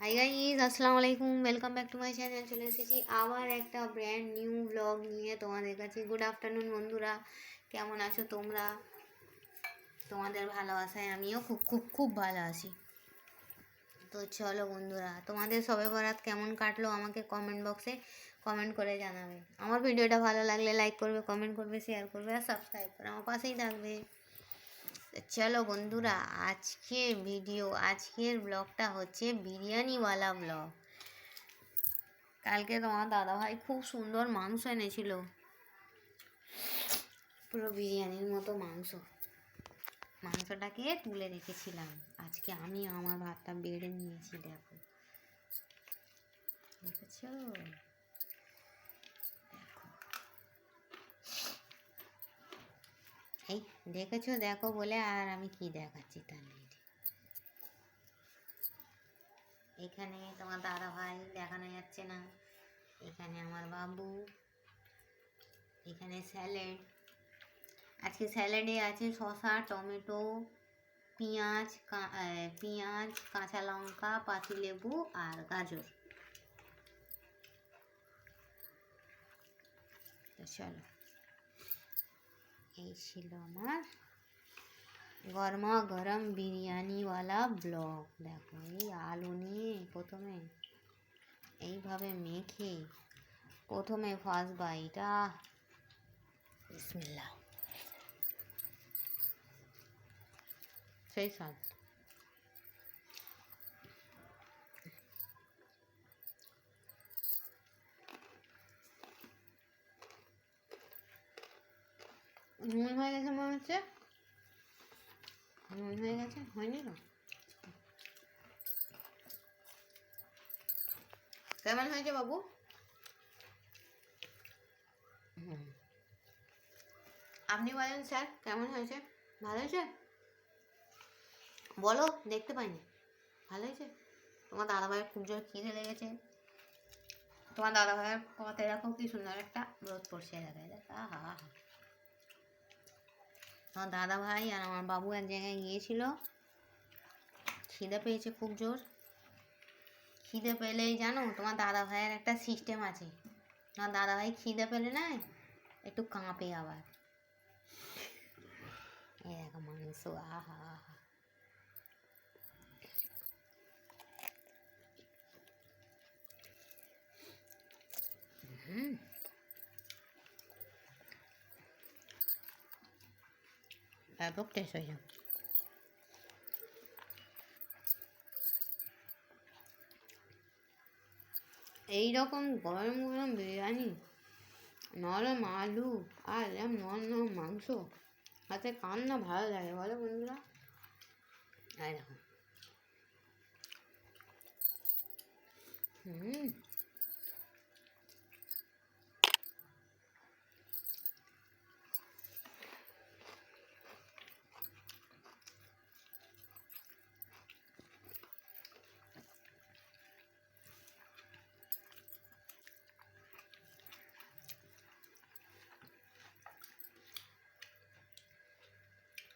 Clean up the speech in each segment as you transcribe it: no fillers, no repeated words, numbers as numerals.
Hi guys, আসসালামু আলাইকুম, welcome back to my channel. চলে এসেছি আবার একটা ব্র্যান্ড নিউ ব্লগ নিয়ে তোমাদের কাছে। গুড আফটারনুন বন্ধুরা, কেমন আছো তোমরা? তোমাদের ভালোবাসায় আমিও খুব খুব খুব ভালো আছি। তো চলো বন্ধুরা, তোমাদের সবে বরাত কেমন কাটলো আমাকে কমেন্ট বক্সে কমেন্ট করে জানাবে। আমার ভিডিওটা ভালো লাগলে লাইক করবে, কমেন্ট করবে, শেয়ার করবে আর সাবস্ক্রাইব করে আমার পাশেই থাকবে। চলো বন্ধুরা, আজকের ব্লগটা হচ্ছে বিরিয়ানিওয়ালা ব্লগ। কালকে তোমার দাদাভাই খুব সুন্দর মাংস এনেছিল, পুরো বিরিয়ানির মতো মাংসটাকে তুলে রেখেছিলাম। আজকে আমি আমার ভাতটা বেড়ে নিয়েছি, দেখো, দেখেছো? দেখো, এই দেখেছো, দেখো বলে আর আমি কি দেখাচ্ছি তার নেই। এখানে তোমার দাদাভাই দেখানো যাচ্ছে না, এখানে আমার বাবু, এখানে স্যালাড। আজকে স্যালাডে আছে শসা, টমেটো, পেঁয়াজ, কাঁচা লঙ্কা, পাতিলেবু আর গাজর। চলো, এই ছিল আমার গরমা গরম বিরিয়ানিওয়ালা ব্লগ। দেখো, এই আলু নিয়ে প্রথমে এইভাবে মেখে প্রথমে ফার্স্ট বাইটা, বিসমিল্লাহ, সেই স্বাদ। নুন হয়ে গেছে মনে হচ্ছে, নুন হয়ে গেছে, হয়নি তো? কেমন হয়েছে বাবু? আপনি বলেন স্যার, কেমন হয়েছে? ভালো হয়েছে? বলো, দেখতে পাইনি। ভালো হয়েছে? তোমার দাদাভাইয়ের খুব জোর খিদে লেগেছে। তোমার দাদাভাইয়ের পথে দেখো কি সুন্দর একটা রোদ পড়ছে, দেখা আহা হা। আমার দাদাভাই আর আমার বাবু এক জায়গায় গিয়েছিল, খিদে পেয়েছে খুব জোর। খিদে পেলেই জানো, তোমার দাদাভাইয়ের একটা সিস্টেম আছে। তোমার দাদাভাই খিদে পেলে না একটু কাঁপে আবার। এই দেখো মাংস, আহা আহা। ব্যাপক টেস্ট হয়েছে। এইরকম গরম গরম বিরিয়ানি, নরম আলু আর এরকম নরম নরম মাংস, হাতে কার না ভালো লাগে বলো বন্ধুরা? এই দেখো,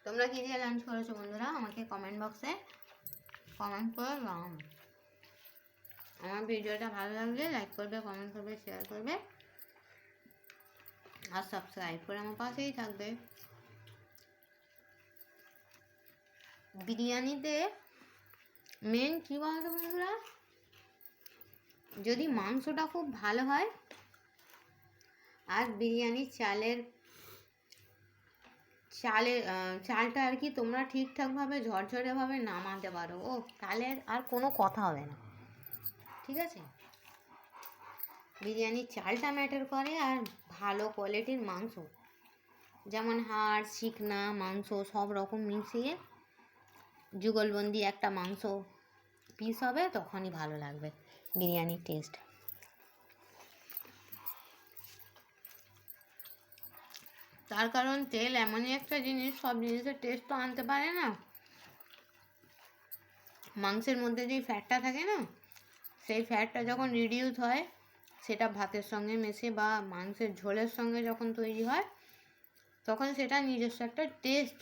তোমরা কি দিয়ে লাঞ্চ করেছো বন্ধুরা? আমাকে কমেন্ট বক্সে কমেন্ট করে জানাও। আমার ভিডিওটা ভালো লাগলে লাইক করবে, কমেন্ট করবে, শেয়ার করবে আর সাবস্ক্রাইব করে আমার পাশেই থাকবে। বিরিয়ানিতে মেন কী বলতো বন্ধুরা, যদি মাংসটা খুব ভালো হয় আর বিরিয়ানির চালটা আর কি তোমরা ঠিকঠাকভাবে ঝরঝরেভাবে নামাতে পারো, ও তাহলে আর কোনো কথা হবে না, ঠিক আছে? বিরিয়ানির চালটা ম্যাটার করে আর ভালো কোয়ালিটির মাংস, যেমন হাড়, চিকনা মাংস সব রকম মিশিয়ে যুগলবন্দি একটা মাংস পিস হবে, তখনই ভালো লাগবে বিরিয়ানির টেস্ট। তার কারণ তেল এমনই একটা জিনিস, সব জিনিসের টেস্ট তো আনতে পারে না। মাংসের মধ্যে যেই ফ্যাটটা থাকে না, সেই ফ্যাটটা যখন রিডিউস হয়, সেটা ভাতের সঙ্গে মেশে বা মাংসের ঝোলের সঙ্গে যখন তৈরি হয়, তখন সেটা নিজস্ব একটা টেস্ট,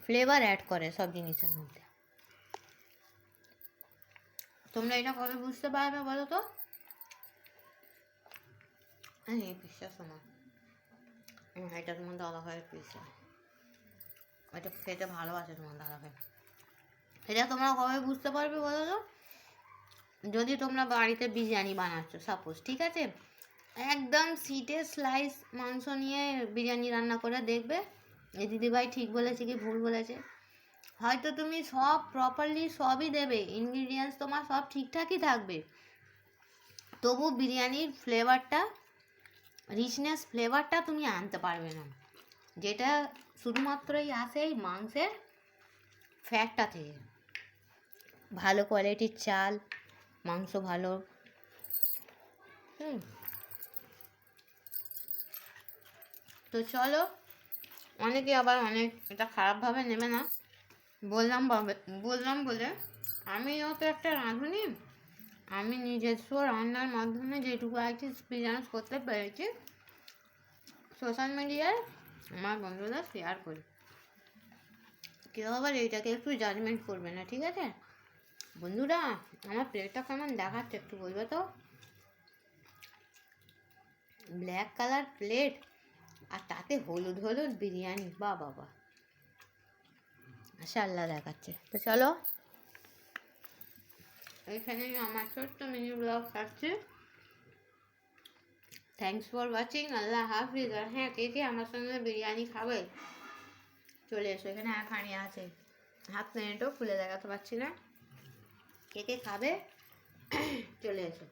ফ্লেভার অ্যাড করে সব জিনিসের মধ্যে। তোমরা এটা কবে বুঝতে পারবে বলো তো? এই পিসটা শোনো, এটা তোমার দাদা ভাইয়ের পিসা, এটা খেতে ভালোবাসে তোমার দাদা ভাই। এটা তোমরা কবে বুঝতে পারবে বলো তো? যদি তোমরা বাড়িতে বিরিয়ানি বানাচ্ছ সাপোজ, ঠিক আছে, একদম সিটে স্লাইস মাংস নিয়ে বিরিয়ানি রান্না করে দেখবে এই দিদিভাই ঠিক বলেছে কি ভুল বলেছে। হয়তো তুমি সব প্রপারলি সবই দেবে, ইনগ্রিডিয়েন্টস তোমার সব ঠিকঠাকই থাকবে, তবু বিরিয়ানির ফ্লেভারটা, রিচনেস ফ্লেভারটা তুমি আনতে পারবে না, যেটা শুধুমাত্রই আসে এই মাংসের ফ্যাটটা থেকে। ভালো কোয়ালিটির চাল, মাংস ভালো। তো চলো, অনেকে আবার অনেক এটা খারাপভাবে নেবে না, বললাম বলে আমিও তো একটা রাঁধুনি, আমি নিজস্ব রান্নার মাধ্যমে যেটুকু আর কি এক্সপিরিয়েন্স করতে পেরেছি সোশ্যাল মিডিয়ায় আমার বন্ধুরা শেয়ার করি। কেউ আবার এইটাকে একটু জাজমেন্ট করবে না, ঠিক আছে বন্ধুরা? আমার প্লেটটা কেমন দেখাচ্ছে একটু বলবে তো? ব্ল্যাক কালার প্লেট আর তাতে হলুদ হলুদ বিরিয়ানি, বা বাবা মাশাআল্লাহ দেখাচ্ছে। তো চলো, এখানে আমার ছোট্ট মিনি ব্লগ থাকছে। থ্যাংকস ফর ওয়াচিং, আল্লাহ হাফিজ। আর হ্যাঁ, কে কে আমার সঙ্গে বিরিয়ানি খাবে চলে এসো, এখানে এক হাঁড়ি আছে, হাত প্লেটও খুলে দেখাতে পারছি না, কে কে খাবে চলে এসো।